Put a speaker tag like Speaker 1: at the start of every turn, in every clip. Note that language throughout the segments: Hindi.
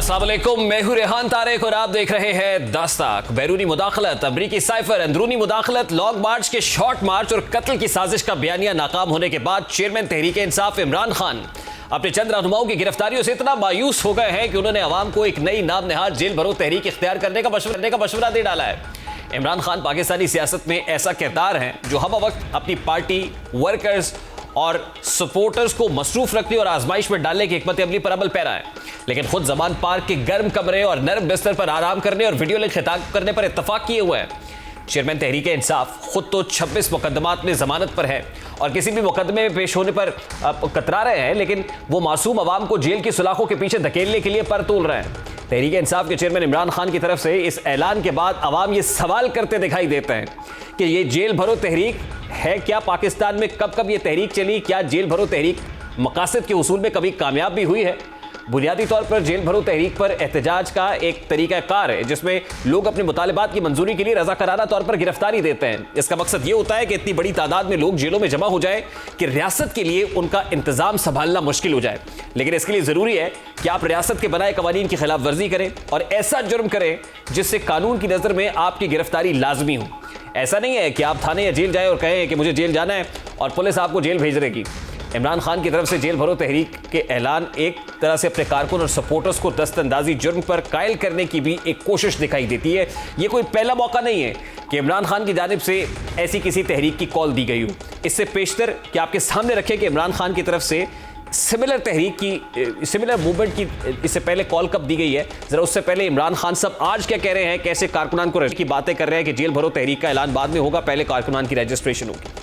Speaker 1: अस्सलाम वालेकुम, मैं हूं रेहान तारेक और आप देख रहे हैं दास्ताक। बैरूनी मुदाखलत, अमरीकी साइफर, अंदरूनी मुदाखलत, लॉन्ग मार्च के शॉर्ट मार्च और कत्ल की साजिश का बयानिया नाकाम होने के बाद चेयरमैन तहरीक इंसाफ इमरान खान अपने चंद रहनुमाओं की गिरफ्तारियों से इतना मायूस हो गए हैं कि उन्होंने अवाम को एक नई नाम नहाद जेल भरो तहरीक इख्तियार करने का मशवरा दे डाला है। इमरान खान पाकिस्तानी सियासत में ऐसा किरदार है जो हम वक्त अपनी पार्टी, वर्कर्स और सपोर्टर्स को मसरूफ रखने और आजमाइश में डालने की हिकमत अमली पर अमल पैरा है, लेकिन खुद जमान पार्क के गर्म कमरे और नरम बिस्तर पर आराम करने और वीडियो लिंक खिताब करने पर इत्तफाक किए हुए हैं। चेयरमैन तहरीक इंसाफ खुद तो 26 मुकदमात में जमानत पर है और किसी भी मुकदमे में पेश होने पर कतरा रहे हैं, लेकिन वो मासूम अवाम को जेल की सुलाखों के पीछे धकेलने के लिए पर तोल रहे हैं। तहरीक इंसाफ के चेयरमैन इमरान खान की तरफ से इस ऐलान के बाद अवाम ये सवाल करते दिखाई देते हैं कि ये जेल भरो तहरीक है क्या? पाकिस्तान में कब कब ये तहरीक चली? क्या जेल भरो तहरीक मकासद के उसूल में कभी कामयाब भी हुई है? बुनियादी तौर पर जेल भरो तहरीक पर एहतजाज का एक तरीकाकार है जिसमें लोग अपने मुतालिबात की मंजूरी के लिए रजाकाराना तौर पर गिरफ्तारी देते हैं। इसका मकसद ये होता है कि इतनी बड़ी तादाद में लोग जेलों में जमा हो जाए कि रियासत के लिए उनका इंतजाम संभालना मुश्किल हो जाए, लेकिन इसके लिए जरूरी है कि आप रियासत के बनाए कवानीन की खिलाफ वर्जी करें और ऐसा जुर्म करें जिससे कानून की नजर में आपकी गिरफ्तारी लाजमी हो। ऐसा नहीं है कि आप थाने या जेल जाए और कहें कि मुझे जेल जाना है और पुलिस आपको जेल भेज देगी। इमरान खान की तरफ से जेल भरो तहरीक के ऐलान एक तरह से अपने कारकुन और सपोर्टर्स को दस्तंदाजी जुर्म पर कायल करने की भी एक कोशिश दिखाई देती है। ये कोई पहला मौका नहीं है कि इमरान खान की जानिब से ऐसी किसी तहरीक की कॉल दी गई हो। इससे पेशतर कि आपके सामने रखें कि इमरान खान की तरफ से सिमिलर तहरीक की, सिमिलर मूवमेंट की इससे पहले कॉल कब दी गई है। जरा उससे पहले इमरान खान साहब आज क्या कह रहे हैं, कैसे कारकुनान को की बातें कर रहे हैं कि जेल भरो तहरीक का ऐलान बाद में होगा, पहले कारकुनान की रजिस्ट्रेशन होगी।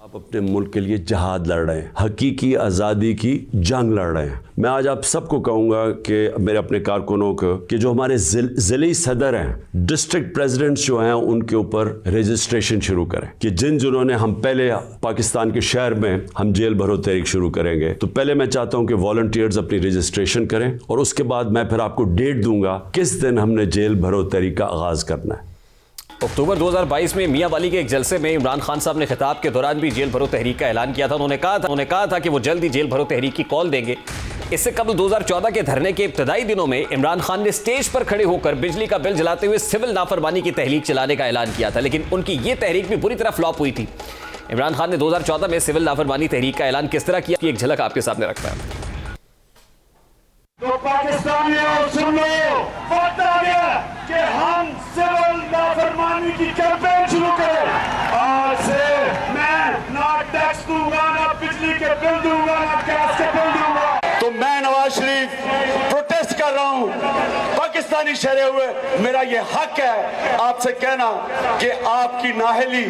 Speaker 2: आप अपने मुल्क के लिए जहाद लड़ रहे हैं, हकीकी आज़ादी की जंग लड़ रहे हैं। मैं आज आप सबको कहूँगा कि मेरे अपने कारकुनों को कि जो हमारे ज़िली सदर हैं, डिस्ट्रिक्ट प्रेसिडेंट्स जो हैं, उनके ऊपर रजिस्ट्रेशन शुरू करें कि जिन्होंने हम पहले पाकिस्तान के शहर में हम जेल भरो तहरीक शुरू करेंगे, तो पहले मैं चाहता हूँ कि वॉलंटियर्स अपनी रजिस्ट्रेशन करें और उसके बाद मैं फिर आपको डेट दूंगा किस दिन हमने जेल भरो तहरीक का आगाज़ करना है।
Speaker 1: अक्टूबर 2022 में मियां वाली के एक जलसे में इमरान खान साहब ने खिताब के दौरान भी जेल भरो तहरीक का ऐलान किया था। उन्होंने कहा था कि वो जल्द ही जेल भरो तहरीक की कॉल देंगे। इससे कबल 2014 के धरने के इब्तदाई दिनों में इमरान खान ने स्टेज पर खड़े होकर बिजली का बिल जलाते हुए सिविल नाफरमानी की तहरीक चलाने का ऐलान किया था, लेकिन उनकी ये तहरीक भी बुरी तरह फ्लॉप हुई थी। इमरान खान ने 2014 में सिविल नाफरमानी तहरीक का ऐलान किस तरह किया, एक झलक आपके सामने रखता है।
Speaker 3: तो पाकिस्तानियों सुन लो, वक्त आ गया कि हम सिविल नाफरमानी की कैंपेन शुरू करें। आज से मैं ना टैक्स दूंगा, ना बिजली के बिल दूंगा, ना गैस के बिल दूंगा। तो मैं नवाज शरीफ प्रोटेस्ट कर रहा हूं, पाकिस्तानी शहरे हुए मेरा ये हक है आपसे कहना कि आपकी नाहली,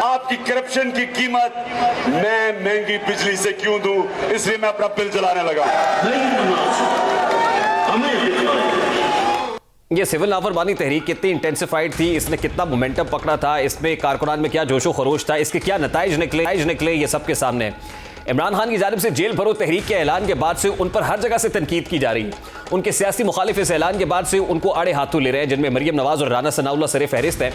Speaker 3: आपकी करप्शन की कीमत मैं महंगी बिजली से क्यों दूं, इसलिए मैं अपना बिल जलाने लगा।
Speaker 1: ये सिविल नाफरमानी तहरीक कितनी इंटेंसिफाइड थी, इसने कितना मोमेंटम पकड़ा था, इसमें कारकुनान में क्या जोशो खरोश था, इसके क्या नताइज निकले, ये सबके सामने है। इमरान खान की जानिब से जेल भरो तहरीक के ऐलान के बाद से उन पर हर जगह से तनकीद की जा रही है। उनके सियासी मुखालिफ इस ऐलान के बाद से उनको आड़े हाथों ले रहे हैं, जिनमें मरियम नवाज और राना सनाउल्लाह सरे फहरिस्त है।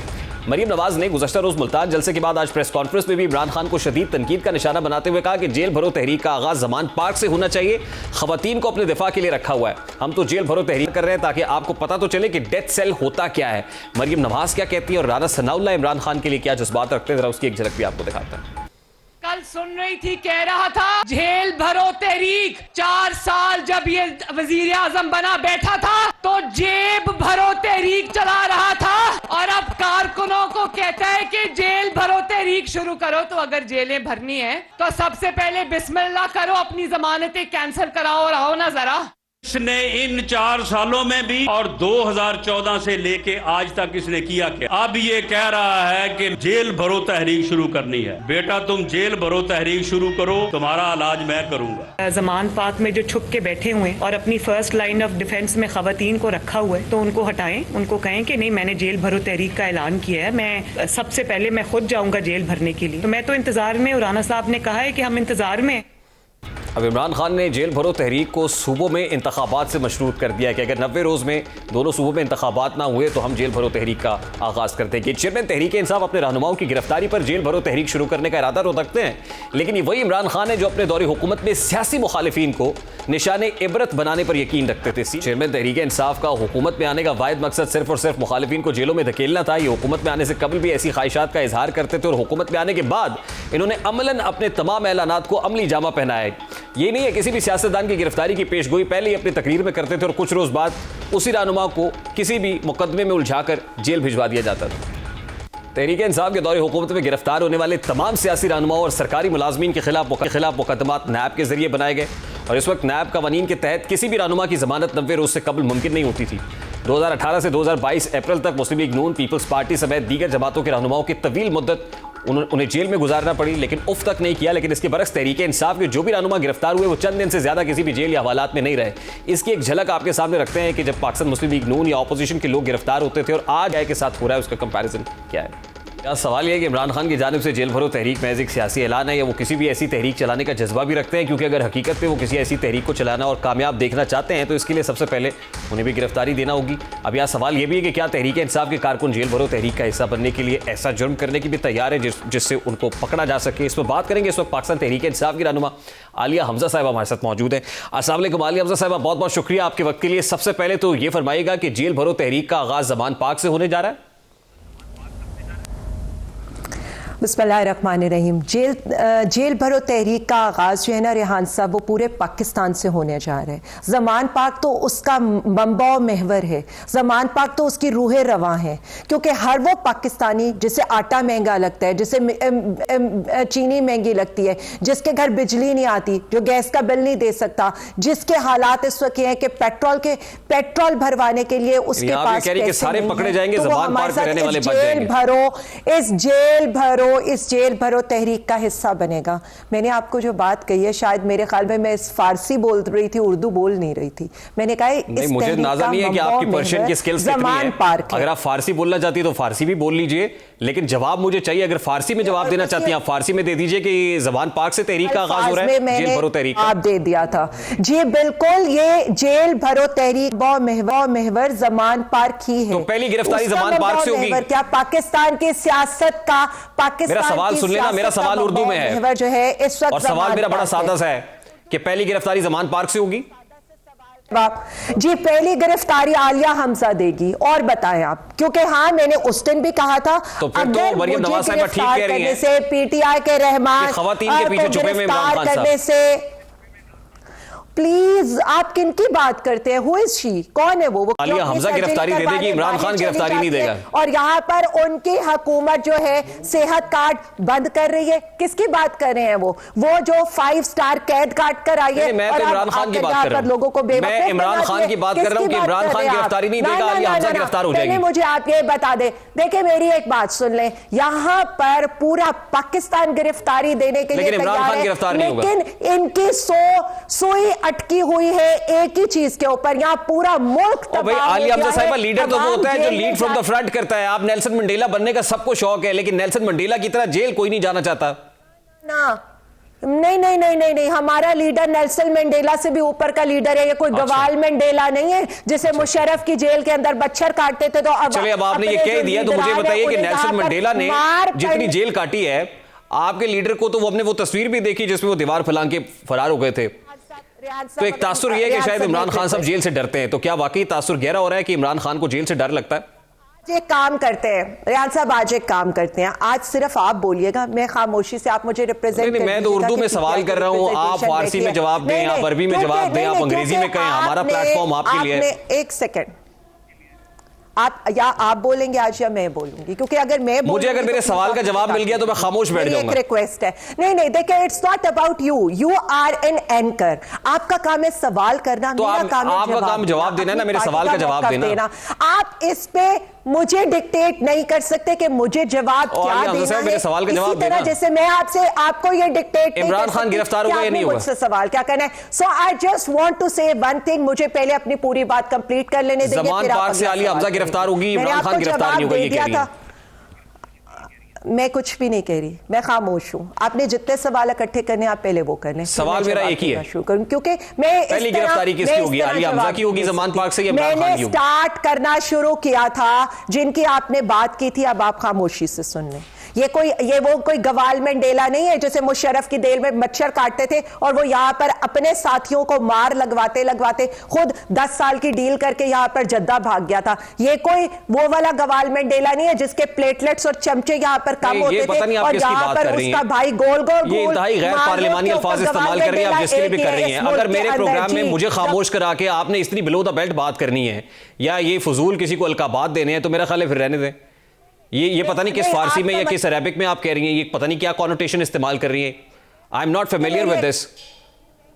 Speaker 1: मरियम नवाज ने गुज़श्ता रोज़ मुल्तान जलसे के बाद आज प्रेस कॉन्फ्रेंस में भी इमरान खान को शदीद तनकीद का निशाना बनाते हुए कहा कि जेल भरो तहरीक का आगाज जमान पार्क से होना चाहिए। खवातीन को अपने दिफा के लिए रखा हुआ है, हम तो जेल भरो तहरीक कर रहे हैं ताकि आपको पता तो चले कि डेथ सेल होता क्या है। मरियम नवाज क्या कहती है और राना सनाउल्लाह इमरान खान के लिए क्या जज्बात रखते हैं, जरा उसकी एक झलक भी आपको दिखाता है।
Speaker 4: कल सुन रही थी, कह रहा था जेल भरो तहरीक 4 साल जब ये वजीर आजम बना बैठा था तो जेब भरो तहरीक चला रहा था, और अब कारकुनों को कहता है कि जेल भरो तहरीक शुरू करो। तो अगर जेलें भरनी है तो सबसे पहले बिस्मिल्लाह करो, अपनी जमानतें कैंसिल कराओ और आओ ना जरा।
Speaker 5: इसने इन 4 सालों में भी और 2014 से लेके आज तक इसने किया क्या? अब ये कह रहा है कि जेल भरो तहरीक शुरू करनी है। बेटा तुम जेल भरो तहरीक शुरू करो, तुम्हारा इलाज मैं करूंगा।
Speaker 6: जमान पार्क में जो छुप के बैठे हुए और अपनी फर्स्ट लाइन ऑफ डिफेंस में खवातीन को रखा हुआ है, तो उनको हटाएं, उनको कहें कि नहीं, मैंने जेल भरो तहरीक का ऐलान किया है, मैं सबसे पहले मैं खुद जाऊंगा जेल भरने के लिए। तो मैं तो इंतजार में, और राना साहब ने कहा है कि हम इंतजार में।
Speaker 1: अब इमरान खान ने जेल भरो तहरीक को सूबों में इंतखाबात से मशरूत कर दिया कि अगर 90 रोज़ में दोनों सूबों में इंतखाबात ना हुए तो हम जेल भरो तहरीक का आगाज़ करते हैं। चेयरमैन तहरीक इंसाफ अपने रहनुमाओं की गिरफ्तारी पर जेल भरो तहरीक शुरू करने का इरादा तो रखते हैं, लेकिन ये वही इमरान खान है जो अपने दौरे हुकूमत में सियासी मुखालिफिन को निशाने इबरत बनाने पर यकीन रखते थे। चेयरमैन तहरीक इंसाफ का हुकूमत में आने का वाहिद मकसद सिर्फ और सिर्फ मुखालिफिन को जेलों में धकेलना था। ये हुकूमत में आने से कबल भी ऐसी ख्वाहिशात का इजहार करते थे और हुकूमत में आने के बाद इन्होंने अमलन अपने तमाम ऐलानात को अमली जामा पहनाया है। ये नहीं है किसी भी सियासतदान की गिरफ्तारी की पेशगोई पहले ही अपनी तकरीर में करते थे और कुछ रोज बाद उसी रहनुमा को किसी भी मुकदमे में उलझाकर जेल भिजवा दिया जाता था। तहरीक इंसाफ के दौरे हुकूमत में गिरफ्तार होने वाले तमाम सियासी रहनुमाओं और सरकारी मुलाजमीन के खिलाफ मुकदमात नैब के जरिए बनाए गए और इस वक्त नैब कवानीन के तहत किसी भी रहनुमा की जमानत 90 रोज से कबल मुमकिन नहीं होती थी। 2018 से 2022 अप्रैल तक मुस्लिम लीग नून, पीपल्स पार्टी समेत दीगर जमातों के रहनुमाओं की तवील मुद्दत उन्हें जेल में गुजारना पड़ी, लेकिन उफ तक नहीं किया। लेकिन इसके बरक्स तहरीक इंसाफ के जो भी रहनुमा गिरफ्तार हुए वो चंद दिन से ज्यादा किसी भी जेल या हवालात में नहीं रहे। इसकी एक झलक आपके सामने रखते हैं कि जब पाकिस्तान मुस्लिम लीग नून या अपोजिशन के लोग गिरफ्तार होते थे और आज आए के साथ हो रहा है, उसका कंपैरिजन क्या है। सवाल यह है कि इमरान खान की जानिब से जेल भरो तहरीक महज एक सियासी ऐलान है या वो किसी भी ऐसी तहरीक चलाने का जज्बा भी रखते हैं, क्योंकि अगर हकीकत में वो किसी ऐसी तहरीक को चलाना और कामयाब देखना चाहते हैं तो इसके लिए सबसे पहले उन्हें भी गिरफ्तारी देना होगी। अब यहाँ सवाल ये भी है कि क्या तहरीक इंसाफ के कारकुन जेल भरो तहरीक का हिस्सा बनने के लिए ऐसा जुर्म करने की भी तैयार है जिससे उनको पकड़ा जा सके। इस पर बात करेंगे। इस वक्त पाकिस्तान तहरीक इंसाफ की रहनुमा आलिया हमजा साहिबा हमारे साथ मौजूद है। अस्सलाम वालेकुम आलिया हमजा साहिबा, बहुत बहुत शुक्रिया आपके वक्त के लिए। सबसे पहले तो ये फरमाइएगा कि जेल भरो तहरीक का आगाज ज़मान पाक से होने जा रहा है।
Speaker 7: बिस्मिल्लाहिर्रहमानिर्रहीम। जेल भरो तहरीक का आगाज़ जो है ना रेहान साहब, वो पूरे पाकिस्तान से होने जा रहा है। ज़मान पाक तो उसका मंबा और महवर है, ज़मान पाक तो उसकी रूह रवां है, क्योंकि हर वो पाकिस्तानी जिसे आटा महंगा लगता है, जिसे चीनी महंगी लगती है, जिसके घर बिजली नहीं आती, जो गैस का बिल नहीं दे सकता, जिसके हालात इस वक्त हैं कि पेट्रोल भरवाने के लिए उसके पास
Speaker 1: सारे पकड़े जाएंगे, ज़मान पाक में रहने वाले बच
Speaker 7: जाएंगे। इस जेल भरो तहरीक का हिस्सा बनेगा। मैंने आपको जो बात कही है, शायद मेरे ख्याल में मैं इस फारसी बोल रही थी, उर्दू बोल नहीं रही थी। मैंने कहा इस
Speaker 1: मुझे नाज़ा नहीं है कि आपकी पर्शियन की स्किल्स कितनी है। अगर आप फारसी बोलना चाहती है तो फारसी भी बोल लीजिए, लेकिन जवाब मुझे चाहिए। अगर फारसी में जवाब देना चाहती हैं आप फारसी में दे दीजिए कि ज़मान पाक से तहरीक का आगाज हो रहा है, जेल भरो तहरीक
Speaker 7: आप दे दिया था। जी बिल्कुल, ये जेल भरो तहरीक महवर ज़मान पाक ही है।
Speaker 1: तो पहली गिरफ्तारी ज़मान पाक से होगी
Speaker 7: क्या? पाकिस्तान की सियासत का,
Speaker 1: मेरा सवाल सुन लेना, मेरा सवाल उर्दू में है
Speaker 7: जो है इस वक्त,
Speaker 1: और सवाल मेरा बड़ा सादा सा है कि पहली गिरफ्तारी ज़मान पाक से होगी।
Speaker 7: जी पहली गिरफ्तारी आलिया हमजा देगी। और बताएं आप, क्योंकि हाँ मैंने उस दिन भी कहा था
Speaker 1: तो फिर तो मरियम नवाज साहिबा ठीक कह रही हैं
Speaker 7: से पीटीआई के रहमान
Speaker 1: खवातीन के पीछे छुपे में इमरान खान
Speaker 7: करने से। प्लीज आप किनकी बात करते हैं? Who is she? कौन है वो?
Speaker 1: आलिया हमजा गिरफ्तारी दे देगी, इमरान खान गिरफ्तारी नहीं देगा।
Speaker 7: और यहाँ पर उनकी हुकूमत जो है सेहत कार्ड बंद कर रही है। किसकी बात कर रहे हैं? वो जो 5 स्टार कैद काट कर आई है।
Speaker 1: मैं तो इमरान खान की बात कर रहा हूं।
Speaker 7: लोगों को
Speaker 1: मैं इमरान खान की बात कर रहा हूं कि इमरान खान गिरफ्तारी नहीं देगा, आलिया हमजा गिरफ्तार हो जाएगी।
Speaker 7: मुझे आप ये बता दें, देखिए मेरी एक बात सुन लें, यहाँ पर पूरा पाकिस्तान गिरफ्तारी देने के लिए तैयार है, लेकिन इनकी सोई अटकी हुई है एक ही चीज के ऊपर। यहाँ पूरा मुल्क
Speaker 1: आलिया हमजा साहिबा, लीडर तो वो होता है जो लीड फ्रॉम द फ्रंट करता है। आप नेल्सन मंडेला बनने का सबको शौक है, लेकिन नेल्सन मंडेला की तरह जेल कोई नहीं जाना चाहता
Speaker 7: ना। नहीं, हमारा लीडर नेल्सन मंडेला से भी ऊपर का लीडर है। ये कोई गवाल मंडेला नहीं है जिसे मुशर्रफ की जेल के अंदर बच्चर काटते थे। तो
Speaker 1: अब आपने ये कह दिया तो मुझे बताइए कि नेल्सन मंडेला ने जितनी जेल काटी है, आपके लीडर को तो वो तस्वीर भी देखी जिसमें वो दीवार फैला के फरार हो गए थे। तो एक तासुर ये है कि शायद इमरान खान साहब जेल से डरते हैं। तो क्या वाकई तासुर गहरा हो रहा है कि इमरान खान को जेल से डर लगता है?
Speaker 7: एक काम करते हैं रियाज साहब, आज एक काम करते हैं, आज सिर्फ आप बोलिएगा, मैं खामोशी से आप मुझे रिप्रेजेंट
Speaker 1: नहीं, मैं तो उर्दू में सवाल कर रहा हूँ, आप फारसी में जवाब दें, आप अरबी में जवाब दें, आप अंग्रेजी में कहें, हमारा प्लेटफॉर्म आपके लिए है।
Speaker 7: एक सेकेंड, आप बोलेंगे आज या मैं बोलूंगी? क्योंकि अगर मैं
Speaker 1: मुझे अगर मेरे सवाल का जवाब मिल गया तो मैं खामोश बैठ जाऊंगा।
Speaker 7: एक रिक्वेस्ट है, नहीं देखिए, it's not about you are an anchor. आपका काम है सवाल करना, मेरा काम है
Speaker 1: आपका काम जवाब देना है ना, मेरे सवाल का जवाब देना।
Speaker 7: आप इस पे मुझे डिक्टेट नहीं कर सकते कि मुझे जवाब क्या देना है।
Speaker 1: मेरे सवाल का जवाब देना,
Speaker 7: जैसे मैं आपको ये डिक्टेट नहीं,
Speaker 1: इमरान खान गिरफ्तार होगा या नहीं होगा,
Speaker 7: मुझसे सवाल क्या करना है। सो आई जस्ट वांट टू से वन थिंग, मुझे पहले अपनी पूरी बात कंप्लीट कर लेने दीजिए।
Speaker 1: ज़मान पाक से आलिया हमजा गिरफ्तार होगी, इमरान खान गिरफ्तार नहीं होगा, ये कह रही है।
Speaker 7: मैं कुछ भी नहीं कह रही, मैं खामोश हूँ। आपने जितने सवाल इकट्ठे करने आप पहले वो करने।
Speaker 1: सवाल मेरा एक ही है,
Speaker 7: शुरू करूँ क्योंकि मैं
Speaker 1: पहली गिरफ्तारी किसकी होगी? आलिया हमजा की होगी जमानत पाक से या इमरान खान की
Speaker 7: मैंने
Speaker 1: होगी?
Speaker 7: स्टार्ट करना शुरू किया था जिनकी आपने बात की थी, अब आप खामोशी से सुन लें। ये वो कोई गवाल मंडेला नहीं है जैसे मुशर्रफ की जेल में मच्छर काटते थे और वो यहाँ पर अपने साथियों को मार लगवाते लगवाते खुद 10 साल की डील करके यहाँ पर जद्दा भाग गया था। ये कोई वो वाला गवाल मंडेला नहीं है जिसके प्लेटलेट्स और चमचे यहाँ पर कम होते थे और यहाँ पर उसका भाई गोल गोल
Speaker 1: ये इंतहाई गैर पार्लिमानी अल्फाज इस्तेमाल कर रही हैं आप, जिसके लिए भी कर रही हैं। अगर मेरे प्रोग्राम में मुझे खामोश करा के आपने इतनी बिलो द बेल्ट बात करनी है या ये फजूल किसी को अलकाबात देने हैं तो मेरा ख्याल है फिर रहने दें। ये पता नहीं किस फारसी में या किस अरेबिक में आप कह रही हैं, ये पता नहीं क्या कॉनोटेशन इस्तेमाल कर रही हैं। I am not familiar with this.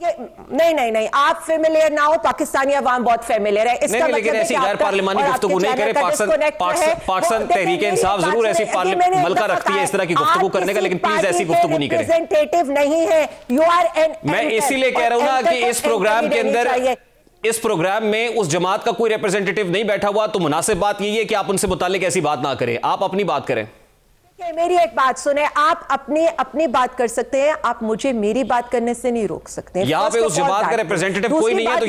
Speaker 7: नहीं, आप फेमिलियर ना हो, पाकिस्तानी अवाम बहुत फेमिलियर है। इसका
Speaker 1: नहीं, लेकिन ऐसी गैर पार्लिमानी गुफ्तगू नहीं करे। पाकिस्तान तहरीक इंसाफ जरूर ऐसी मलका रखती है इस तरह की गुफ्तगू करने का, लेकिन प्लीज ऐसी गुफ्तगू नहीं करें।
Speaker 7: रिप्रेजेंटेटिव नहीं है, यू आर एन।
Speaker 1: मैं इसीलिए कह रहा हूं ना कि इस प्रोग्राम के अंदर, इस प्रोग्राम में उस जमात का कोई रिप्रेजेंटेटिव नहीं बैठा हुआ, तो मुनासिब बात यही है कि आप उनसे मुतालिक ऐसी बात ना करें, आप अपनी बात करें।
Speaker 7: मेरी एक बात सुने, आप अपनी बात कर सकते हैं, आप मुझे मेरी बात करने से नहीं रोक सकते।
Speaker 1: यहाँ पे उस जमात का रिप्रेजेंटेटिव कोई नहीं है, तो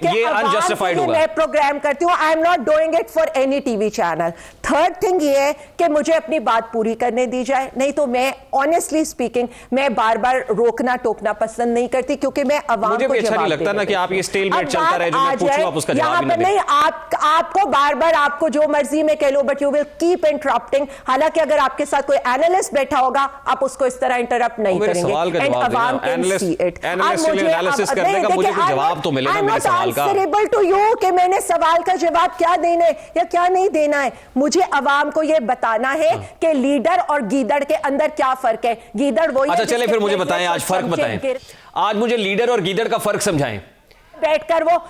Speaker 1: ये अनजस्टिफाइड होगा।
Speaker 7: मैं प्रोग्राम करती हूँ, I am not doing it for any TV channel. Third thing ये है कि मुझे अपनी बात पूरी करने दी जाए, नहीं तो मैं ऑनेस्टली स्पीकिंग मैं बार बार रोकना टोकना पसंद नहीं करती, क्योंकि मैं अवाम
Speaker 1: मुझे
Speaker 7: को
Speaker 1: अच्छा नहीं लगता ना कि आप ये स्टेलमेट चलता रहे, जो मैं पूछूं आप उसका जवाब ही ना दें।
Speaker 7: नहीं, आपको बार बार आपको जो मर्जी में कह लो, but you will keep interrupting. हालांकि अगर आपके साथ कोई एनालिस्ट बैठा होगा, आप उसको इस तरह इंटरप्ट नहीं करेंगे।
Speaker 1: सवाल का जवाब देना, एनालिसिस करने का मुझे कोई जवाब तो मिले ना मेरे सवाल का।
Speaker 7: आंसरेबल टू यू कि मैंने सवाल का जवाब क्या देना है या क्या नहीं देना है। मुझे अवाम को यह बताना है कि लीडर और गीदड़ के अंदर क्या फर्क है। गीदड़ वही।
Speaker 1: अच्छा चले फिर मुझे बताएं, आज फर्क बताएं, आज मुझे लीडर और गीदड़ का फर्क समझाएं।
Speaker 7: बैठकर वो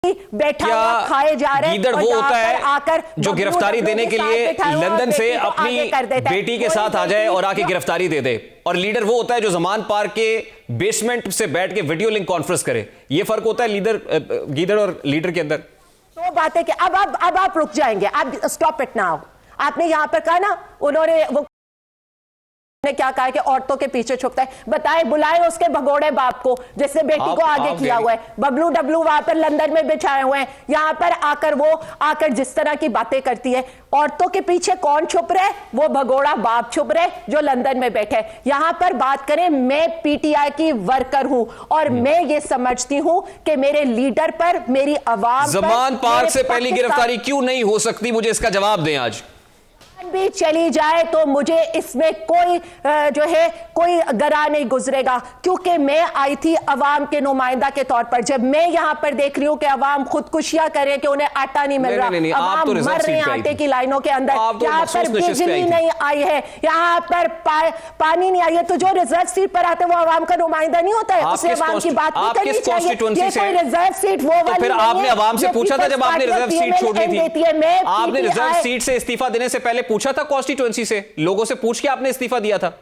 Speaker 7: बैठा हुआ खाए जा रहे हैं।
Speaker 1: गीदड़ वो होता है आकर जो गिरफ्तारी देने के लिए लंदन से अपनी बेटी के साथ आ जाए और आके गिरफ्तारी दे दे, और लीडर वो होता है जो जमान पार्क के बेसमेंट से बैठ के वीडियो लिंक कॉन्फ्रेंस करे। ये फर्क होता है गीदड़ और लीडर के अंदर।
Speaker 7: तो बात है कि अब आप रुक जाएंगे, आप स्टॉप इट नाउ। आपने यहां पर कहा ना, उन्होंने वो ने क्या कहा कि औरतों के पीछे छुपता है। बताएं, बुलाएं उसके भगोड़े बाप को जिससे बेटी को आगे किया हुआ है। बबलू डब्लू वहां पर लंदन में बिछाए हुए हैं, यहां पर आकर जिस तरह की बातें करती है। औरतों के पीछे कौन छुप रहे? वो भगोड़ा बाप छुप रहे जो लंदन में बैठे। यहां पर बात करें, मैं पीटीआई की वर्कर हूं और मैं ये समझती हूं कि मेरे लीडर पर, मेरी आवाम
Speaker 1: जमान पार्क से पहली गिरफ्तारी क्यों नहीं हो सकती? मुझे इसका जवाब दें। आज
Speaker 7: भी चली जाए तो मुझे इसमें कोई जो है कोई गरा नहीं गुजरेगा, क्योंकि मैं आई थी अवाम के नुमाइंदा के तौर पर। जब मैं यहां पर देख रही हूं कि अवाम खुदकुशियां करे कि उन्हें आटा नहीं मिल रहा, अवाम मर रहे हैं आटे की लाइनों के अंदर, यहाँ पर बिजली नहीं आई है, यहाँ पर पानी नहीं आई है, तो जो रिजर्व सीट पर आते हैं वो अवाम का नुमाइंदा नहीं होता है? उसे अवाम की बात नहीं करनी चाहिए। ये कोई रिजर्व सीट वो वाली
Speaker 1: फिर आपने अवाम से पूछा था जब आपने रिजर्व सीट छोड़नी थी? आपने रिजर्व सीट से इस्तीफा देने से पहले पूछा था कॉन्स्टिट्यूएंसी से? लोगों से पूछ के आपने इस्तीफा दिया था?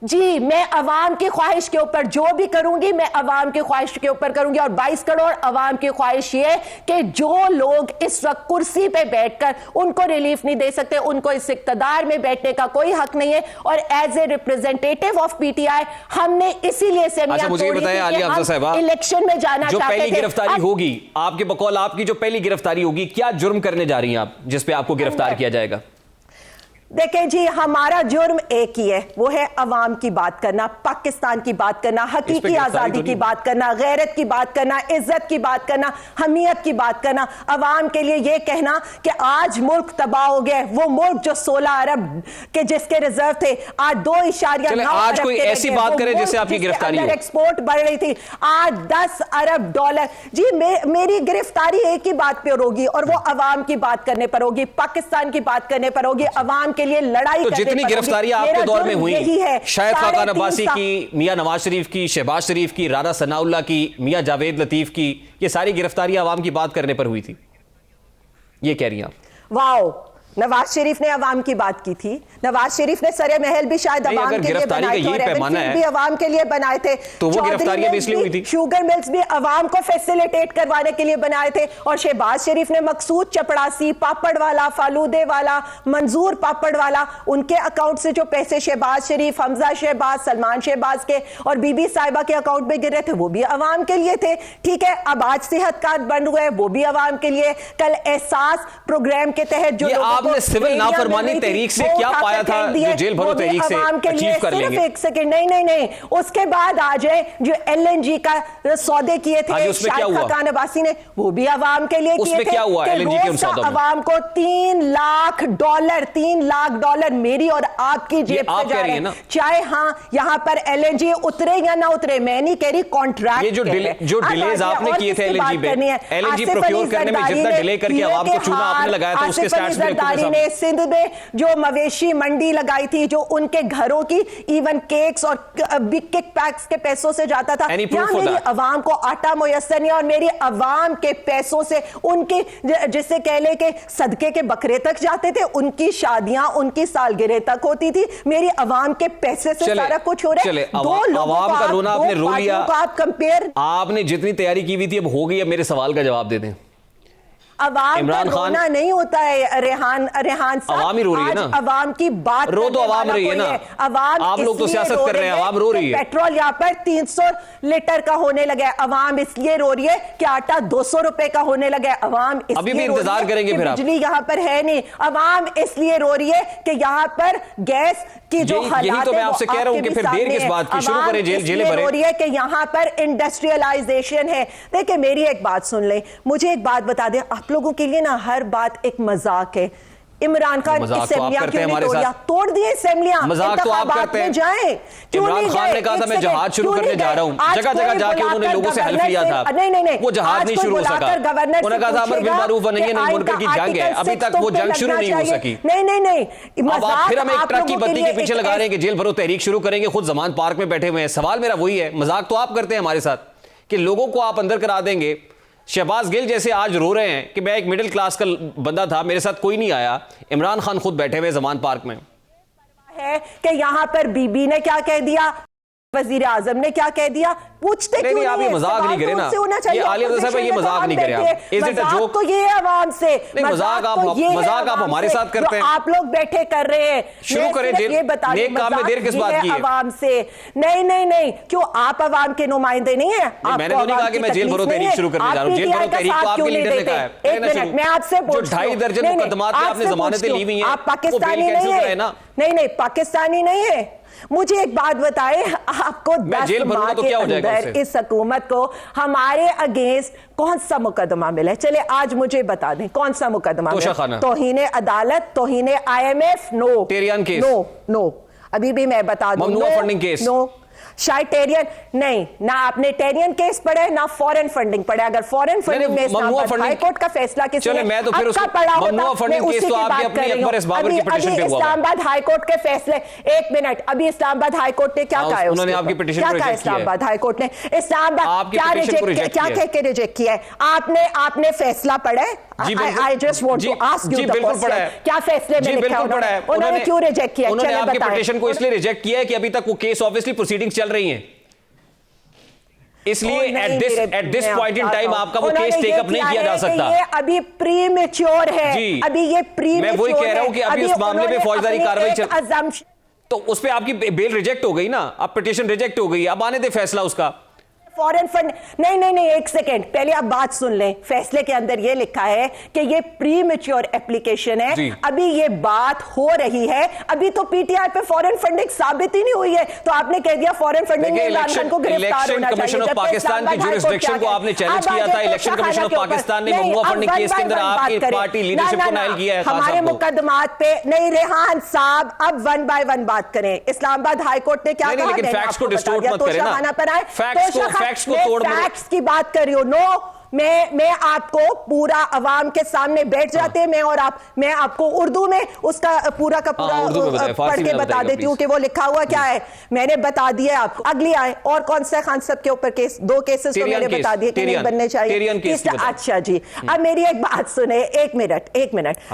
Speaker 7: जी, मैं अवाम की ख्वाहिश के ऊपर जो भी करूंगी, मैं अवाम की ख्वाहिश के ऊपर करूंगी। और 22 करोड़ अवाम की ख्वाहिश ये कि जो लोग इस वक्त कुर्सी पे बैठकर उनको रिलीफ नहीं दे सकते, उनको इस इक्तदार में बैठने का कोई हक नहीं है। और as a representative of PTI हमने इसीलिए से
Speaker 1: मुझे बताएं आलिया हमजा साहिबा,
Speaker 7: इलेक्शन में जाना
Speaker 1: जो
Speaker 7: चाहते थे।
Speaker 1: पहली गिरफ्तारी होगी आपके बकौल, आपकी जो पहली गिरफ्तारी होगी, क्या जुर्म करने जा रही हैं आप जिस पे आपको गिरफ्तार किया जाएगा?
Speaker 7: देखें जी, हमारा जुर्म एक ही है, वो है अवाम की बात करना, पाकिस्तान की बात करना, हकीकी आजादी की बात करना, गैरत की बात करना, इज्जत की बात करना, हमीयत की बात करना। अवाम के लिए ये कहना कि आज मुल्क तबाह हो गया, वो मुल्क जो 16 अरब के जिसके रिजर्व थे आज 2.9
Speaker 1: आज कोई ऐसी बात करे जिससे आपकी गिरफ्तारी हो।
Speaker 7: एक्सपोर्ट बढ़ रही थी, आज 10 अरब डॉलर। जी, मेरी गिरफ्तारी एक ही बात पर होगी और वो अवाम की बात करने पर होगी, पाकिस्तान की बात करने पर होगी, अवाम के लिए लड़ाई।
Speaker 1: तो जितनी गिरफ्तारी आपके दौर में हुई, शायद खाकान अब्बासी की, मियां नवाज शरीफ की, शहबाज शरीफ की, राना सनाउल्लाह की, मियां जावेद लतीफ की, ये सारी गिरफ्तारी आवाम की बात करने पर हुई थी, ये कह रही हैं आप?
Speaker 7: वाओ, नवाज शरीफ ने अवाम की बात की थी, नवाज शरीफ ने सरे महल भी शायद अवाम के लिए बनाए थे, और भी अवाम के लिए बनाए थे,
Speaker 1: तो वो गिरफ्तारियां भी इसलिए हुई थी।
Speaker 7: शुगर मिल्स भी अवाम को फैसिलिटेट करवाने के लिए बनाए थे, और शहबाज शरीफ ने मकसूद चपड़ासी, पापड़ वाला, फालूदे वाला, मंजूर पापड़ वाला, उनके अकाउंट से जो पैसे शहबाज शरीफ, हमजा शहबाज, सलमान शहबाज के और बीबी साहिबा के अकाउंट में गिर रहे थे, वो भी अवाम के लिए थे। ठीक है, अब आज सेहत कार्ड बन हुए, वो भी अवाम के लिए। कल एहसास प्रोग्राम के तहत जो
Speaker 1: आपने सिविल नाफरमानी तहरीक से क्या पाया था जो जेल भरो तहरीक से अचीव कर लेंगे?
Speaker 7: एक सेकंड, नहीं, उसके बाद आ जाए जो LNG का सौदे किए थे शाहिद खान अब्बासी ने, वो भी अवाम के लिए किए थे।
Speaker 1: क्या हुआ LNG के सौदों में?
Speaker 7: अवाम को $3 लाख मेरी और आपकी जेब से जा रहे हैं, चाहे यहाँ पर LNG उतरे या ना उतरे। मैं नहीं कह रही कॉन्ट्रैक्ट,
Speaker 1: ये जो डिलेज आपने किए थे LNG प्रोक्योर करने में, जितना डिले करके अवाम को चूना आपने लगाया था, उसके स्टैट्स
Speaker 7: ने सिंध में जो मवेशी मंडी लगाई थी, जो उनके घरों की इवन केक्स और बिग किक पैक्स के पैसों से जाता था, यहाँ मेरी अवाम को आटा मुयस्सर नहीं, और मेरी अवाम के पैसों से उनके जिसे कह ले के सदके के बकरे तक जाते थे, उनकी शादियां, उनकी सालगिरह तक होती थी, मेरी अवाम के पैसे से सारा कुछ हो रहा है। दो लोगों
Speaker 1: का रोना आपने रो लिया,
Speaker 7: आप कंपेयर,
Speaker 1: आपने जितनी तैयारी की हुई थी अब हो गई। अब मेरे सवाल का जवाब दे दें।
Speaker 7: अवाम का रोना नहीं होता है रेहान साहब,
Speaker 1: अवाम ही रो रही है ना,
Speaker 7: अवाम की बात
Speaker 1: रो तो अवाम रही है ना,
Speaker 7: अवाम
Speaker 1: आप लोग तो सियासत कर रहे हैं, अवाम रो रही है।
Speaker 7: पेट्रोल यहाँ पर 300 लीटर का होने लगा है, अवाम इसलिए रो रही है कि आटा 200 रुपए का होने लगा है, अवाम
Speaker 1: अभी भी इंतजार करेंगे फिर आप।
Speaker 7: बिजली यहाँ पर है नहीं, अवाम इसलिए रो रही है कि यहाँ पर गैस की जो हालात,
Speaker 1: तो मैं आपसे कह रहा हूं कि फिर देर किस बात की, शुरू करें, जेलें भरें।
Speaker 7: हो रही है कि यहाँ पर इंडस्ट्रियलाइजेशन है। देखिए मेरी एक बात सुन लें, मुझे एक बात बता दें, आप लोगों के लिए ना हर बात एक मजाक है। इमरान खान असेंबलियां क्यों नहीं तोड़िया? तोड़ दिए असेंबलियां,
Speaker 1: मजाक तो आप करते हैं।
Speaker 7: जाए
Speaker 1: इमरान खान ने कहा था मैं जहाज शुरू करने जा रहा हूं, जगह जगह जाके उन्होंने लोगों से हल्फ लिया था, नहीं वो जहाज नहीं शुरू हो सका। उन्होंने कहा था अमर बिल मारूफ व नही अनिल मुनकर की जंग है, अभी तक वो जंग शुरू नहीं हो सकी।
Speaker 7: नहीं
Speaker 1: अब आप फिर हमें एक ट्रक की बत्ती के पीछे लगा रहे हैं कि जेल भरो तहरीक शुरू करेंगे, खुद जमान पार्क में बैठे हुए हैं। सवाल मेरा वही है, मजाक तो आप करते हैं हमारे साथ कि लोगों को आप अंदर करा देंगे। शहबाज गिल जैसे आज रो रहे हैं कि मैं एक मिडिल क्लास का बंदा था, मेरे साथ कोई नहीं आया। इमरान खान खुद बैठे हुए जमान पार्क में
Speaker 7: है कि यहां पर बीबी ने क्या कह दिया, वजीर आजम ने क्या कह दिया, पूछते क्यों नहीं?
Speaker 1: आप ये मजाक नहीं करें ना, ये आलिया साहब ये मजाक नहीं करें आप। Is it a joke?
Speaker 7: तो ये आवाम से
Speaker 1: मजाक आप हमारे साथ करते हैं,
Speaker 7: आप लोग बैठे कर रहे हैं।
Speaker 1: शुरू करें ये बता दें, नेक काम में देर किस बात की है?
Speaker 7: आवाम से नहीं, क्यों आप आवाम के नुमाइंदे नहीं है?
Speaker 1: मैंने तो नहीं कहा कि मैं जेल भरो तहरीक शुरू करने जा रहा हूं। जेल भरो तहरीक तो आपके लीडर ने कहा है।
Speaker 7: एक मिनट, मैं आपसे
Speaker 1: जो 2.5 दर्जन मुकदमात पे आपने जमानतें ली हुई हैं,
Speaker 7: आप पाकिस्तानी नहीं है ना? नहीं पाकिस्तानी नहीं है। मुझे एक बात बताए, आपको 10 माह के अंदर इस हुकूमत को हमारे अगेंस्ट कौन सा मुकदमा मिला है? चले आज मुझे बता दें कौन सा मुकदमा मिला? तौहीन अदालत, तौहीन IMF, नो। अभी भी मैं बता दूं, नो। शायद टेरियन नहीं, ना आपने टेरियन केस पढ़ा है ना फॉरेन फंडिंग पढ़ा है। अगर फॉरेन फंडिंग में इस्लामाबाद हाई कोर्ट का फैसला किसने
Speaker 1: मैं तो फिर पढ़ा होता, मैं उसी की बात कर रही हूं। अभी इस्लामाबाद हाई कोर्ट के फैसले, एक मिनट, अभी इस्लामाबाद हाई कोर्ट ने क्या कहा है? उन्होंने आपकी पिटीशन
Speaker 7: क्या कहा? इस्लामाबाद हाई कोर्ट ने इस्लामाबाद क्या कह के रिजेक्ट किया है? आपने फैसला पढ़ा है? I just want to ask you the question. क्या फैसले में लिखा है? उन्होंने क्यों रिजेक्ट किया?
Speaker 1: उन्होंने आपकी पिटीशन को इसलिए रिजेक्ट किया है कि अभी तक वो केस ऑब्वियसली प्रोसीडिंग्स चल रही हैं, इसलिए at this point in time आपका वो केस टेक अप नहीं किया जा सकता।
Speaker 7: ये अभी प्रीमेच्योर है, अभी ये प्रीमेच्योर है।
Speaker 1: मैं वही कह रहा हूं कि अभी उस मामले में फौजदारी कार्रवाई चल, तो उस पे आपकी बेल रिजेक्ट हो गई ना, अब पिटीशन रिजेक्ट हो गई, अब आने दे फैसला उसका।
Speaker 7: फॉरेन फंड नहीं, एक सेकेंड, पहले आप बात सुन लें। फैसले के अंदर यह लिखा है कि ये प्रीमेच्योर एप्लीकेशन है, अभी ये बात हो रही है, अभी तो पीटीआई पे फॉरेन फंडिंग साबित ही नहीं हुई है, तो आपने कह दिया फॉरेन फंडिंग में इमरान खान को गिरफ्तार होना चाहिए।
Speaker 1: कमीशन ऑफ पाकिस्तान की जुरिस्डिक्शन को आपने चैलेंज किया था। इलेक्शन कमीशन ऑफ पाकिस्तान ने ममनुआ फंडिंग केस के अंदर आपकी पार्टी लीडरशिप को नाइल किया है।
Speaker 7: हमारे मुकदमात पे नहीं, रेहान साहब अब 1 बाय 1 बात करें। इस्लामाबाद हाई कोर्ट ने क्या कहा?
Speaker 1: लेकिन फैक्ट्स को डिस्टोर्ट मत करें ना, फैक्ट्स को तोड़
Speaker 7: फैक्ट्स की बात कर रही हो। नो मैं आपको पूरा अवाम के सामने बैठ जाते हैं, मैं आपको उर्दू में उसका पूरा का पूरा
Speaker 1: उर्दू में बताएं,
Speaker 7: पढ़
Speaker 1: फारसी
Speaker 7: के
Speaker 1: में
Speaker 7: बता
Speaker 1: बताइएगा,
Speaker 7: देती हूँ कि वो लिखा हुआ क्या है। मैंने बता दिया आपको। अगली आए और कौन सा खान साहब के ऊपर केस, 2 केसेस तो मैंने बता दिए कि नहीं बनने चाहिए। अच्छा जी, अब मेरी एक बात सुने, एक मिनट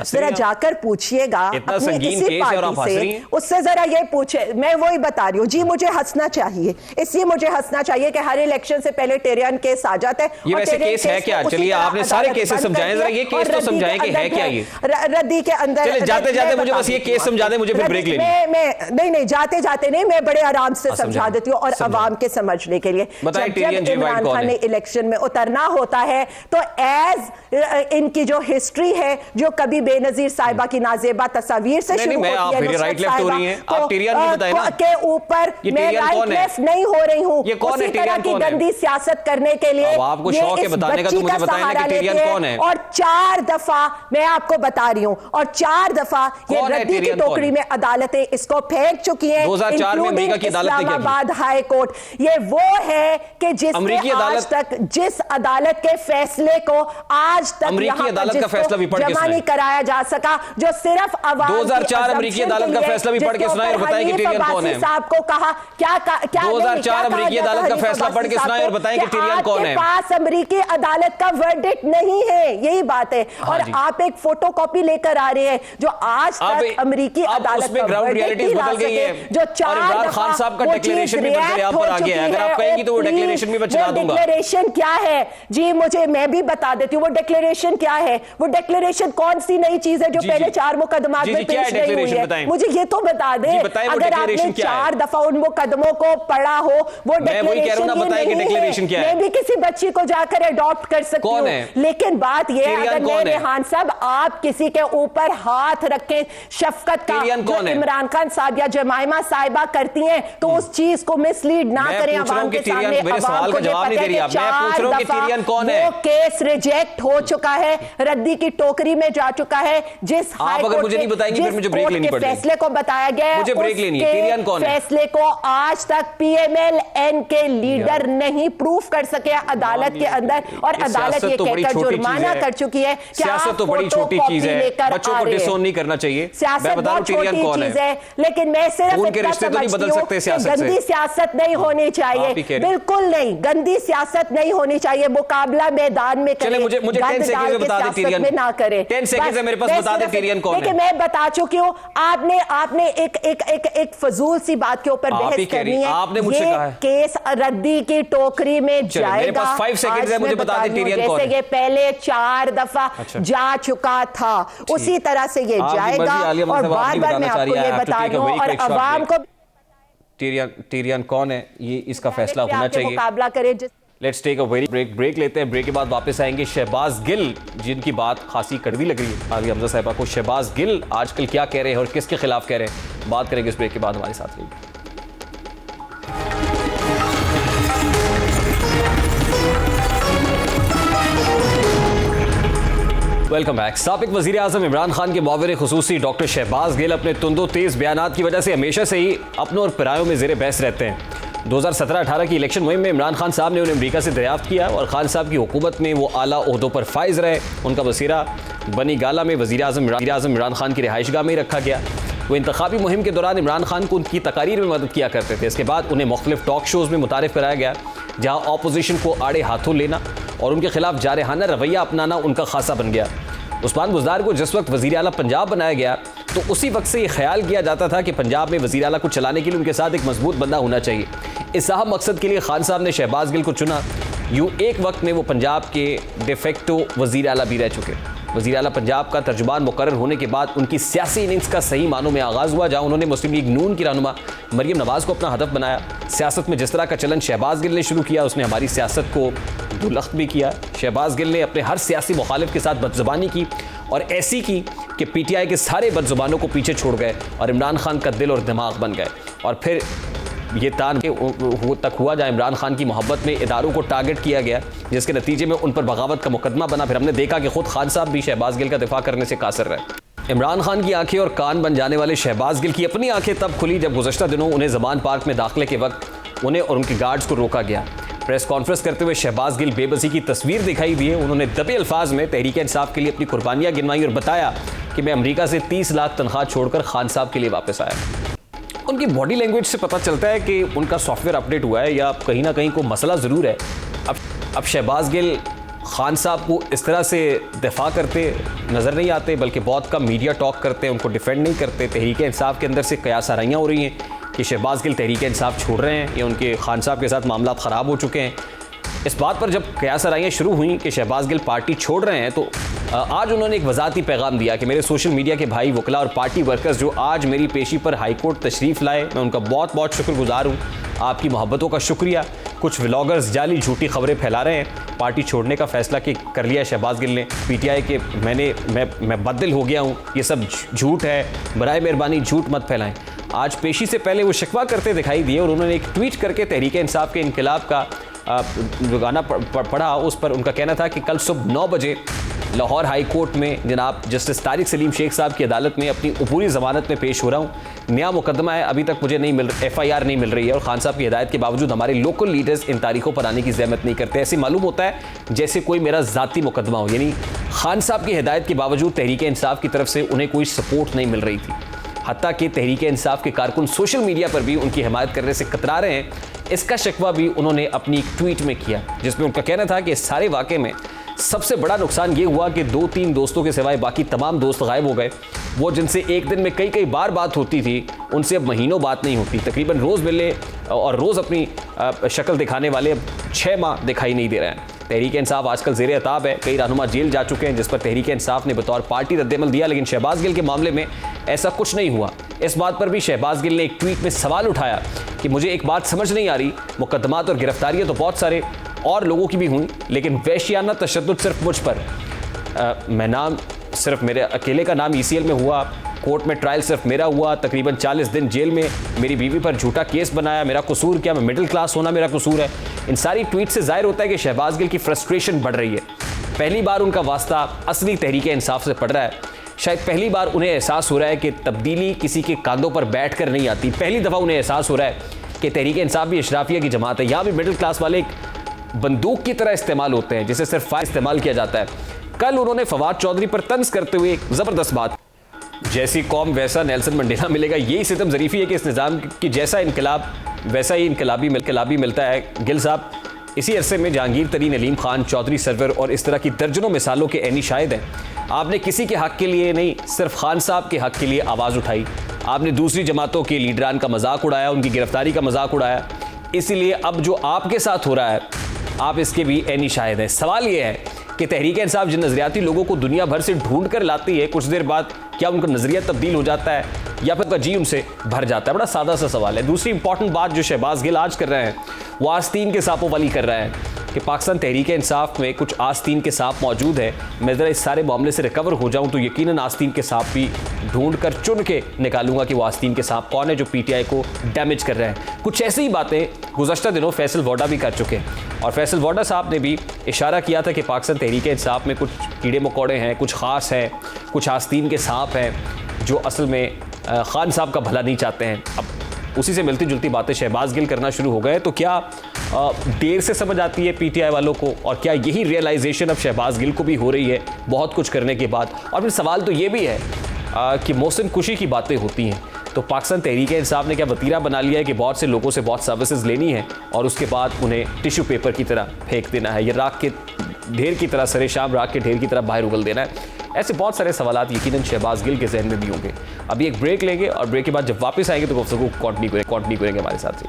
Speaker 7: जरा जाकर पूछिएगा अपनी इसी पार्टी से, उससे जरा ये पूछे, मैं वही बता रही हूँ जी, मुझे हंसना चाहिए, इसलिए मुझे हंसना चाहिए कि हर इलेक्शन से पहले टेरियन केस आ जाता है।
Speaker 1: ये वैसे केस है क्या? चलिए आपने सारे केसेस समझाएं, जरा ये केस तो समझाएं कि है क्या ये
Speaker 7: रद्दी के अंदर।
Speaker 1: चलिए जाते मुझे बस ये केस समझा दें, मुझे फिर ब्रेक लेनी है।
Speaker 7: मैं नहीं जाते नहीं, मैं बड़े आराम से समझा देती हूँ और अवाम के समझने के लिए। जब इमरान खान ने इलेक्शन में उतरना होता है तो एज इनकी जो हिस्ट्री है, जो कभी बेनजीर साहिबा की नाजेबा तस्वीर से शुरू होती है, के ऊपर मैं राइट लेफ्ट नहीं हो रही हूँ, उसी तरह की गंदी सियासत करने के लिए
Speaker 1: आपको शौक है बताने का, तो मुझे बताएं कि टिरियन कौन है।
Speaker 7: और 4 दफा मैं आपको बता रही हूँ, और 4 दफा ये रद्दी की टोकरी में अदालतें इसको फेंक चुकी हैं।
Speaker 1: 2004 में अमेरिका की अदालत ने क्या किया?
Speaker 7: इस्लामाबाद हाई कोर्ट, ये वो है कि जिसने आज तक, जिस अदालत के फैसले को आज तक
Speaker 1: अमेरिकी अदालत का फैसला भी पढ़ के
Speaker 7: जमा नहीं कराया जा सका, जो सिर्फ अवाम
Speaker 1: 2004 अमेरिकी अदालत का फैसला भी पढ़ के सुनाए और बताएं कि टिरियन कौन है।
Speaker 7: साहब को कहा क्या
Speaker 1: 2004 अमेरिकी अदालत का फैसला पढ़ के सुनाए और बताएं कि टिरियन कौन है।
Speaker 7: पास अमेरिकी अदालत का वर्डिक्ट नहीं है, यही बात है। और आप एक फोटोकॉपी लेकर आ रहे हैं जो आज तक अमेरिकी अदालत का
Speaker 1: ग्राउंड रियलिटीज बदल गई है,
Speaker 7: जो 4
Speaker 1: इमरान खान साहब का डिक्लेरेशन भी बदल पर आ गया है। अगर आप कहेंगी तो वो डिक्लेरेशन भी मैं चला दूंगा।
Speaker 7: डिक्लेरेशन क्या है जी, मैं भी बता देती हूँ वो डिक्लेरेशन क्या है। वो डिक्लेरेशन कौन सी नई चीज है जो पहले 4 मुकदमात में पेश नहीं हुई है, मुझे ये तो बता दे। अगर आपने 4 दफा उन मुकदमों को पढ़ा हो, वो डिक्लेरेशन क्या है। मैं भी किसी बच्ची को जाकर अडॉप्ट कर सकती हूँ, लेकिन बात यह है अगर मैं रेहान साहब आप किसी के ऊपर हाथ रखें शफकत का, जो इमरान खान साहब या जमाइमा साहिबा करती हैं, तो उस चीज को मिसलीड ना करें अवाम के सामने। अवाम को ये पता है कि 4 दफा वो केस रिजेक्ट हो चुका है, रद्दी की टोकरी में जा चुका है। जिस
Speaker 1: आप अगर मुझे नहीं बताएंगे फिर मुझे ब्रेक लेनी पड़ेगी।
Speaker 7: फैसले को बताया गया,
Speaker 1: मुझे ब्रेक लेनी है। टिरियन कौन है? फैसले
Speaker 7: को आज तक पीएमएल-एन के लीडर नहीं प्रूफ कर सके अदालत के अंदर, और अदालत ये कहकर जुर्माना कर चुकी है कि
Speaker 1: सियासत तो बड़ी छोटी चीज है, बच्चों को डिसोन नहीं करना चाहिए।
Speaker 7: सियासत बहुत छोटी चीज है, लेकिन मैं सिर्फ
Speaker 1: उनके रिश्ते तो नहीं बदल सकते सियासत से।
Speaker 7: गंदी सियासत नहीं होनी चाहिए, बिल्कुल नहीं, गंदी सियासत नहीं होनी चाहिए। मुकाबला मैदान में करें,
Speaker 1: मुझे 10 सेकंड में बता दे टिरियन
Speaker 7: में ना करें।
Speaker 1: 10 सेकंड है मेरे पास, बता दे टिरियन कौन है।
Speaker 7: देखिए मैं बता चुकी हूँ, आपने एक फजूल सी बात के ऊपर बहस करनी है।
Speaker 1: आपने मुझसे कहा है
Speaker 7: केस रद्दी की टोकरी में जाएगा।
Speaker 1: मेरे पास 5 सेकंड है, मुझे बता दे टिरियन कौन है।
Speaker 7: जैसे ये पहले 4 दफा जा चुका था, उसी तरह से ये जाएगा। और बार-बार मैं आपको ये बता रही हूँ, और अवाम को
Speaker 1: टिरियन कौन है ये इसका फैसला होना चाहिए।
Speaker 7: मुकाबला करें।
Speaker 1: Let's take a very break लेते हैं। ब्रेक के बाद वापस आएंगे। शहबाज गिल, जिनकी बात खासी कड़वी लग रही है आगे हमजा साहिबा को, शहबाज गिल आजकल क्या कह रहे हैं और किसके खिलाफ कह रहे हैं, बात करेंगे इस ब्रेक के बाद। हमारे साथ रहिए। Welcome back. साबिक वजीर आजम इमरान खान के मुआविर खुसूसी डॉक्टर शहबाज गिल अपने तुंदो तेज बयानात की वजह से हमेशा से ही अपनों और परायों में जेर बहस रहते हैं। 2017-18 की इलेक्शन मुहिम में इमरान खान साहब ने उन्हें अमेरिका से दरियाफ्त किया और खान साहब की हुकूमत में वो आला ओहदों पर फाइज रहे। उनका वसीरा बनी गाला में वजीर आजम इमरान खान की रिहाइशगाह में ही रखा गया। वो इंतखाबी मुहिम के दौरान इमरान खान को उनकी तकारीर में मदद किया करते थे। इसके बाद उन्हें मुख्तलिफ टॉक शोज़ में मुतारिफ कराया गया, जहाँ ऑपोजिशन को आड़े हाथों लेना और उनके खिलाफ जारहाना रवैया अपनाना उनका खासा बन गया। उस्मान बुज़दार को जिस वक्त वज़ीर आला पंजाब बनाया गया तो उसी वक्त से ये ख्याल किया जाता था कि पंजाब में वज़ीर आला को चलाने के लिए उनके साथ एक मजबूत बंदा होना चाहिए। इस अहम मकसद के लिए खान साहब ने शहबाज गिल को चुना। यूँ एक वक्त में वो पंजाब के डिफेक्टो वज़ीर आला भी रह चुके। वज़ीर आला पंजाब का तर्जुमान मुकर्रर होने के बाद उनकी सियासी इनिंग्स का सही मानों में आगाज़ हुआ, जहाँ उन्होंने मुस्लिम लीग नून की रहनुमा मरियम नवाज़ को अपना हदफ बनाया। सियासत में जिस तरह का चलन शहबाज गिल ने शुरू किया, उसने हमारी सियासत को दुलख्त भी किया। शहबाज गिल ने अपने हर सियासी मुखालिफ के साथ बदज़ुबानी की और ऐसी की कि पीटीआई के सारे बदज़ुबानों को पीछे छोड़ गए और इमरान खान का दिल और दिमाग बन गए। और फिर ये तान तक हुआ जहाँ इमरान खान की मोहब्बत में इदारों को टारगेट किया गया, जिसके नतीजे में उन पर बगावत का मुकदमा बना। फिर हमने देखा कि खुद खान साहब भी शहबाज गिल का दिफा करने से कासिर रहे। इमरान खान की आंखें और कान बन जाने वाले शहबाज गिल की अपनी आंखें तब खुली जब गुज़श्ता दिनों उन्हें ज़मान पार्क में दाखिले के वक्त उन्हें और उनके गार्ड्स को रोका गया। प्रेस कॉन्फ्रेंस करते हुए शहबाज गिल बेबसी की तस्वीर दिखाई दी है। उन्होंने दबे अल्फाज में तहरीक इंसाफ के लिए अपनी कुर्बानियां गिनवाई और बताया कि मैं अमेरिका से 30 लाख तनख्वाह छोड़कर खान साहब के लिए वापस आया। उनकी बॉडी लैंग्वेज से पता चलता है कि उनका सॉफ्टवेयर अपडेट हुआ है या कहीं ना कहीं कोई मसला ज़रूर है। अब शहबाज गिल खान साहब को इस तरह से दिफा करते नज़र नहीं आते, बल्कि बहुत कम मीडिया टॉक करते हैं, उनको डिफेंड नहीं करते। तहरीक इंसाफ के अंदर से कयास आराइयाँ हो रही हैं कि शहबाज गिल तहरीक इंसाफ छोड़ रहे हैं या उनके खान साहब के साथ मामला ख़राब हो चुके हैं। इस बात पर जब कयास आराइयाँ शुरू हुई कि शहबाज गिल पार्टी छोड़ रहे हैं, तो आज उन्होंने एक वजाती पैगाम दिया कि मेरे सोशल मीडिया के भाई वकला और पार्टी वर्कर्स जो आज मेरी पेशी पर हाईकोर्ट तशरीफ़ लाए, मैं उनका बहुत बहुत शुक्रगुजार हूँ। आपकी मोहब्बतों का शुक्रिया। कुछ व्लॉगर्स जाली झूठी खबरें फैला रहे हैं। पार्टी छोड़ने का फैसला कर लिया शहबाज गिल ने। पीटीआई के मैं बददिल हो गया हूँ, ये सब झूठ है, बराए मेहरबानी झूठ मत फैलाएं। आज पेशी से पहले वो शिकवा करते दिखाई दिए और उन्होंने एक ट्वीट करके तहरीक इंसाफ के इनकलाब का जो गाना पढ़ा, उस पर उनका कहना था कि कल सुबह 9 बजे लाहौर हाई कोर्ट में जनाब जस्टिस तारिक सलीम शेख साहब की अदालत में अपनी पूरी ज़मानत में पेश हो रहा हूँ। नया मुकदमा है, अभी तक मुझे FIR नहीं मिल रही है और खान साहब की हिदायत के बावजूद हमारे लोकल लीडर्स इन तारीखों पर आने की ज़हमत नहीं करते। ऐसे मालूम होता है जैसे कोई मेरा ज़ाती मुकदमा हो, यानी खान साहब की हिदायत के बावजूद तहरीक इंसाफ की तरफ से उन्हें कोई सपोर्ट नहीं मिल रही थी। हत्ता कि तहरीक इंसाफ के कारकुन सोशल मीडिया पर भी उनकी हिमायत करने से कतरा रहे हैं। इसका शिकवा भी उन्होंने अपनी एक ट्वीट में किया, जिसमें उनका कहना था कि इस सारे वाक़े में सबसे बड़ा नुकसान ये हुआ कि 2-3 दोस्तों के सिवाय बाकी तमाम दोस्त गायब हो गए। वो जिनसे एक दिन में कई बार बात होती थी, उनसे अब महीनों बात नहीं होती। तकरीबन रोज़ मिलने और रोज़ अपनी शक्ल दिखाने वाले अब 6 माह दिखाई नहीं दे रहे हैं। तहरीक इंसाफ आजकल ज़ेर अताब है। कई रहनुमा जेल जा चुके हैं, जिस पर तहरीक इंसाफ ने बतौर पार्टी रद्दमल दिया, लेकिन शहबाज गिल के मामले में ऐसा कुछ नहीं हुआ। इस बात पर भी शहबाज गिल ने एक ट्वीट में सवाल उठाया कि मुझे एक बात समझ नहीं आ रही, मुकदमात और गिरफ्तारियाँ तो बहुत सारे और लोगों की भी हुई, लेकिन वहशियाना तशद्दुद सिर्फ मुझ पर। मैं नाम सिर्फ मेरे अकेले का नाम ECL में हुआ, कोर्ट में ट्रायल सिर्फ मेरा हुआ, तकरीबन 40 दिन जेल में मेरी बीवी पर झूठा केस बनाया, मेरा कसूर क्या? मैं मिडिल क्लास होना मेरा कसूर है? इन सारी ट्वीट से जाहिर होता है कि शहबाज गिल की फ्रस्ट्रेशन बढ़ रही है। पहली बार उनका वास्ता असली तहरीक इंसाफ से पड़ रहा है। शायद पहली बार उन्हें एहसास हो रहा है कि तब्दीली किसी के कांधों पर बैठ कर नहीं आती। पहली दफ़ा उन्हें एहसास हो रहा है कि तहरीक इंसाफ भी अशराफिया की जमात है। यहाँ भी मिडिल क्लास वाले एक बंदूक की तरह इस्तेमाल होते हैं, जिसे सिर्फ फायर इस्तेमाल किया जाता है। कल उन्होंने फवाद चौधरी पर तंज करते हुए एक ज़बरदस्त बात, जैसी कौम वैसा नेल्सन मंडेला मिलेगा। यही सितम ज़रीफ़ी है कि इस निज़ाम की जैसा इनकलाब वैसा ही इनकलाबी मिलता है। गिल साहब इसी अरसे में जहांगीर तरीन, अलीम खान, चौधरी सरवर और इस तरह की दर्जनों मिसालों के ऐनी शाहिद हैं। आपने किसी के हक़ के लिए नहीं, सिर्फ खान साहब के हक़ के लिए आवाज़ उठाई। आपने दूसरी जमातों के लीडरान का मजाक उड़ाया, उनकी गिरफ्तारी का मजाक उड़ाया। इसीलिए अब जो आपके साथ हो रहा है, आप इसके भी ऐनी शाहिद हैं। सवाल ये है कि तहरीक इंसाफ जिन नज़रियाती लोगों को दुनिया भर से ढूंढ कर लाती है, कुछ देर बाद क्या उनका नज़रिया तब्दील हो जाता है या फिर उनका जी उनसे भर जाता है? बड़ा सादा सा सवाल है। दूसरी इंपॉर्टेंट बात जो शहबाज गिल आज कर रहे हैं, वो आस्तीन के सांपों वाली कर रहे हैं कि पाकिस्तान तहरीक इंसाफ में कुछ आस्तीन के सांप मौजूद है। मैं ज़रा इस सारे मामले से रिकवर हो जाऊँ तो यकीनन आस्तीन के सांप भी ढूंढ कर चुन के निकालूंगा कि वो आस्तीन के सांप कौन है जो PTI को डैमेज कर रहे हैं। कुछ ऐसी ही बातें गुज़श्ता दिनों फैसल वोडा भी कर चुके हैं और फैसल वोडा साहब ने भी इशारा किया था कि पाकिस्तान तहरीक इंसाफ में कुछ कीड़े मकोड़े हैं, कुछ ख़ास हैं, कुछ आस्तीन के सांप हैं जो असल में खान साहब का भला नहीं चाहते हैं। अब उसी से मिलती जुलती बातें शहबाज गिल करना शुरू हो गए, तो क्या देर से समझ आती है PTI वालों को, और क्या यही रियलाइजेशन अब शहबाज गिल को भी हो रही है बहुत कुछ करने के बाद? और फिर सवाल तो ये भी है कि मोहसिन कुशी की बातें होती हैं, तो पाकिस्तान तहरीक इंसाफ ने क्या वतीरा बना लिया है कि बहुत से लोगों से बहुत सर्विसेज लेनी है और उसके बाद उन्हें टिश्यू पेपर की तरह फेंक देना है, या राख के ढेर की तरह, सरे शाम राख के ढेर की तरह बाहर उगल देना है? ऐसे बहुत सारे सवालात यकीनन शहबाज गिल के जहन में भी होंगे। अभी एक ब्रेक लेंगे और ब्रेक के बाद जब वापस आएंगे तो गुफ्तगू कंटिन्यू करेंगे हमारे साथ।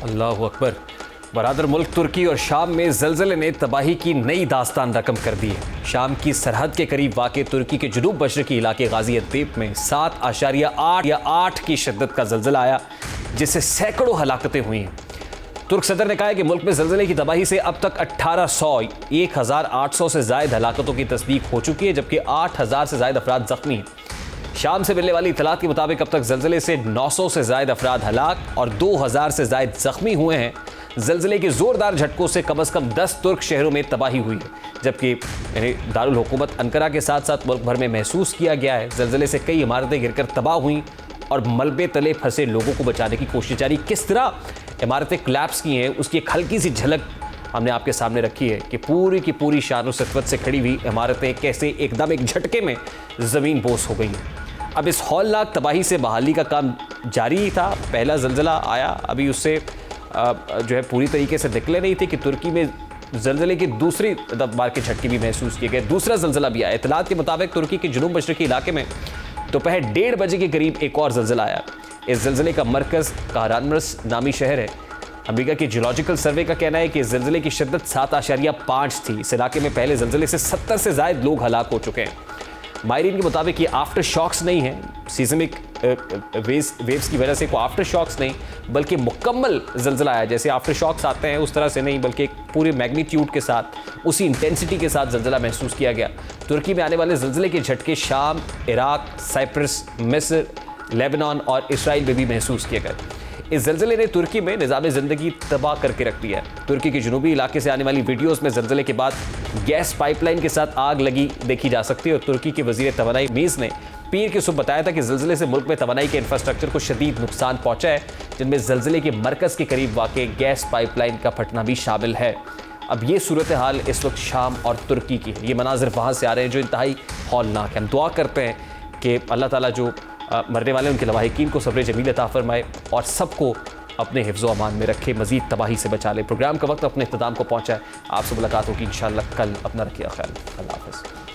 Speaker 1: अल्लाहु अकबर। बरादर मुल्क तुर्की और शाम में ज़लज़ले ने तबाही की नई दास्तान रकम कर दी है। शाम की सरहद के करीब वाक़े तुर्की के जुनूब मशरक़ी इलाके गाज़ियान्तेप में 7.8 की शिद्दत का ज़लज़ला आया, जिससे सैकड़ों हलाकतें हुई हैं। तुर्क सदर ने कहा है कि मुल्क में ज़लज़ले की तबाही से अब तक 1800 से ज़ायद हलाकतों की तस्दीक हो चुकी है, जबकि 8000 से ज़ायद अफराद ज़ख्मी हैं। शाम से मिलने वाली इतलात के मुताबिक अब तक ज़लज़ले से 900 से ज़ायद अफराद हलाक और 2000 से ज़ायद ज़ख्मी हुए हैं। ज़लज़ले के ज़ोरदार झटकों से कम 10 तुर्क शहरों में तबाही हुई है। जबकि यानी दारुल हुकूमत अंकारा के साथ साथ मुल्क भर में महसूस किया गया है। ज़लज़ले से कई इमारतें गिरकर तबाह हुई और मलबे तले फंसे लोगों को बचाने की कोशिश जारी। किस तरह इमारतें कोलैप्स की हैं उसकी एक हल्की सी झलक हमने आपके सामने रखी है कि पूरी की पूरी शान सतवत से खड़ी हुई इमारतें कैसे एकदम एक झटके में ज़मीन बोस हो गई। अब इस हौलनाक तबाही से बहाली का काम जारी ही था। पहला ज़लज़ला आया, अभी उससे जो है पूरी तरीके से निकले नहीं थे कि तुर्की में ज़लज़ले की दूसरी दबबार के झटके भी महसूस किए गए। दूसरा ज़लज़ला भी आया। इत्तलात के मुताबिक तुर्की के जुनूब मशरक़ी इलाके में दोपहर 1:30 बजे के करीब एक और ज़लज़ला आया। इस ज़लज़ले का मरकज़ कहरानमर्स नामी शहर है। अमेरिका के जियोलॉजिकल सर्वे का कहना है कि ज़लज़ले की शिद्दत 7.5 थी। इस इलाके में पहले ज़लज़ले से 70 से ज़ायद लोग हलाक हो चुके हैं। माहिरीन के मुताबिक ये आफ्टर शॉक्स नहीं है, सीज़मिक वेव्स की वजह से कोई आफ्टर शॉक्स नहीं, बल्कि मुकम्मल ज़लज़ला आया। जैसे आफ्टर शॉक्स आते हैं उस तरह से नहीं, बल्कि एक पूरे मैग्नीट्यूड के साथ, उसी इंटेंसिटी के साथ ज़लज़ला महसूस किया गया। तुर्की में आने वाले ज़लज़ले के झटके शाम, इराक, साइप्रस, मिस्र, लेबनान और इसराइल में भी महसूस किए गए। इस ज़लज़ले ने तुर्की में निज़ाम ज़िंदगी तबाह करके रख दिया है। तुर्की के जनूबी इलाके से आने वाली वीडियोज़ में ज़लज़ले के बाद गैस पाइपलाइन के साथ आग लगी देखी जा सकती है। और तुर्की के वज़ीर तवानाई मीज़ ने पीर की सुबह बताया था कि ज़लज़ले से मुल्क में तवानाई के इंफ्रास्ट्रक्चर को शदीद नुकसान पहुँचा है, जिनमें ज़लज़ले के मरकज़ के करीब वाक़ गैस पाइपलाइन का फटना भी शामिल है। अब ये सूरत हाल इस वक्त शाम और तुर्की की है। ये मनाजिर वहाँ से आ रहे हैं जो इंतहाई हौलनाक है। हम दुआ करते हैं कि अल्लाह ताला जो मरने वाले उनके लवाहिकीन को सब्र जमील अता फरमाए और सबको अपने हिफ्ज़ व अमान में रखे, मज़ीद तबाही से बचा ले। प्रोग्राम का वक्त अपने इख्तिताम को पहुँचा है। आपसे मुलाकात होगी इंशाअल्लाह कल। अपना रखिए ख्याल। अल्लाह हाफ़िज़।